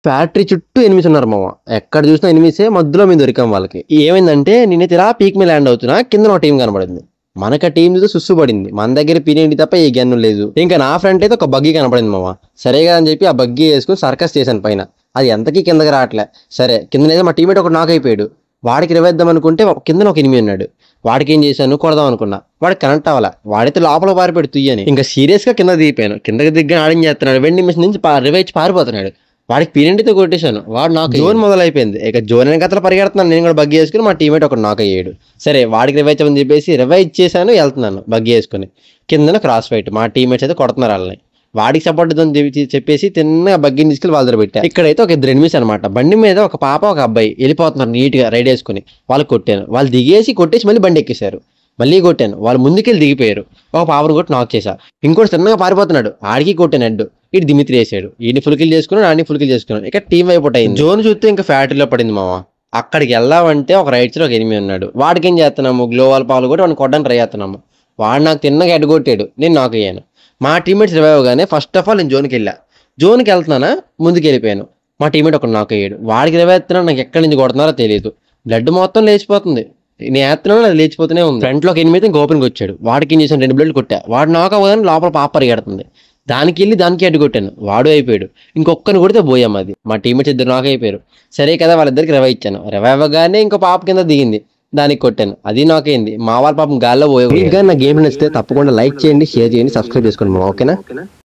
Factory చుట్టూ enemies ఉన్నారు మామ. ఎక్కడ చూసినా ఎనిమిసే, మధ్యలో మేము దొరికాం వాళ్ళకి. ఏమైందంటే నేనైతే ఇలా పీక్ మీద ల్యాండ్ అవుతున్నా, కింద ఒక టీం కనబడింది. మనకు ఆ టీం చూస్తే సుస్సు పడింది. మన దగ్గర పినేంటి తప్ప ఏ గన్ను లేదు. ఇంకా నా ఫ్రెండ్ అయితే ఒక బగ్గీ కనపడింది మామ. సరే కదా అని చెప్పి ఆ బగ్గీ వేసుకుని సర్కస్ చేశాను పైన. అది ఎంతకీ కిందకి రావట్లే. సరే కిందనైతే మా టీమేట్ ఒకటి నాక్ అయిపోయాడు. వాడికి రివేద్దాం అనుకుంటే కింద ఒక ఎనిమి ఉన్నాడు. వాడికి ఏం చేశాను, కొడదాం అనుకున్నా. వాడికి కనెక్ట్ అవ్వాల. వాడైతే లోపల పారిపోయాడు తుయ్యని. ఇంకా సీరియస్ గా కింద దిగిపోయాను. కిందకి దిగ్గా ఆడిం చేస్తున్నాడు. వెండి మిషన్ నుంచి రివైజ్ పారిపోతున్నాడు. వాడికి పీరెంట్తో కొట్టేశాను. వాడు నాకు జోన్ మొదలైపోయింది. ఇక జోన్ వెనకతల పరిగెడుతున్నాను. నేను కూడా బగ్గి వేసుకుని మా టీమేట్ ఒకటి నాక్ అయ్యాడు. సరే వాడికి రివైజ్ అని చెప్పేసి రివైజ్ చేశాను, వెళ్తున్నాను బగ్గి వేసుకుని. కిందన క్రాస్ ఫైట్. మా టీమేట్స్ అయితే కొడుతున్నారు వాళ్ళని. వాడికి సపోర్ట్ అని చెప్పేసి తిన్నగా బగ్గిని తీసుకెళ్ళి వాళ్ళ దగ్గర పెట్టా. ఇక్కడైతే ఒక ఇద్దరు ఎనిమిస్ అనమాట. బండి మీద ఒక పాప ఒక అబ్బాయి వెళ్ళిపోతున్నారు నీట్ గా రైడ్ వేసుకుని. వాళ్ళకి కొట్టాను. వాళ్ళు కొట్టేసి మళ్ళీ బండి ఎక్కేశారు. మళ్ళీ కొట్టాను. వాళ్ళు ముందుకెళ్ళి దిగిపోయారు. ఒక పాపను కొట్టి నాక్ చేశా. ఇంకోటి చిన్నగా పారిపోతున్నాడు. ఆడికి కొట్టాను హెడ్. ఇటు దిమిత్రి వేసాడు. ఈయన ఫుల్కిల్ చేసుకున్నాడు, ఆడిని ఫుల్కిల్ చేసుకున్నాడు. ఇక టీం అయిపోట్ అయింది. జోన్ చూస్తే ఇంకా ఫ్యాక్టరీలో పడింది మామ. అక్కడికి వెళ్దామంటే ఒక రైట్ సైడ్ ఒక ఎనిమి ఉన్నాడు. వాడికి ఏం చేస్తున్నాము, గ్లోవాల్ పాలు కూడా వాడిని కొట్టడానికి ట్రై చేస్తున్నాము. వాడు నాకు తిన్నగా హెడ్ కొట్టాడు. నేను నాక్ అయ్యాను. మా టీమేట్స్ రివైవ్ అవగానే ఫస్ట్ ఆఫ్ ఆల్ నేను జోన్కి వెళ్ళా. జోన్కి వెళ్తున్నానా, ముందుకు వెళ్ళిపోయాను. మా టీమేట్ ఒకటి నాక్ అయ్యాడు. వాడికి రివైవ్ ఎత్తున్నా, నాకు ఎక్కడి నుంచి కొడుతున్నారో తెలియదు. బ్లడ్ మొత్తం లేచిపోతుంది. నేను ఎత్తున్నాను, అది లేచిపోతూనే ఉంది. ఫ్రంట్లో ఒక ఎనిమిది ఇంకా ఓపెన్కి వచ్చాడు. వాడికి ఏం చేశాను, 2 బ్లడ్లు కొట్టా. వాడు నాక్ అవ్వగానే లోపల పాప పరిగెడుతుంది. దానికి వెళ్ళి దానికి అడ్డు కొట్టాను. వాడు అయిపోయాడు. ఇంకొక్కరిని కొడితే పోయాం. అది మా టీమేట్స్ ఇద్దరు నాక్ అయిపోయారు. సరే కదా వాళ్ళిద్దరికి రివైవ్ ఇచ్చాను. రివైవ్ అవ్వగానే ఇంకో పాప కింద దిగింది. దానికి కొట్టాను. అది నాకైంది. మా వాళ్ళ పాపం గాల్లో పోయే. నా గేమ్ నచ్చితే తప్పకుండా లైక్ చేయండి, షేర్ చేయండి, సబ్స్క్రైబ్ చేసుకోండి. ఓకేనా?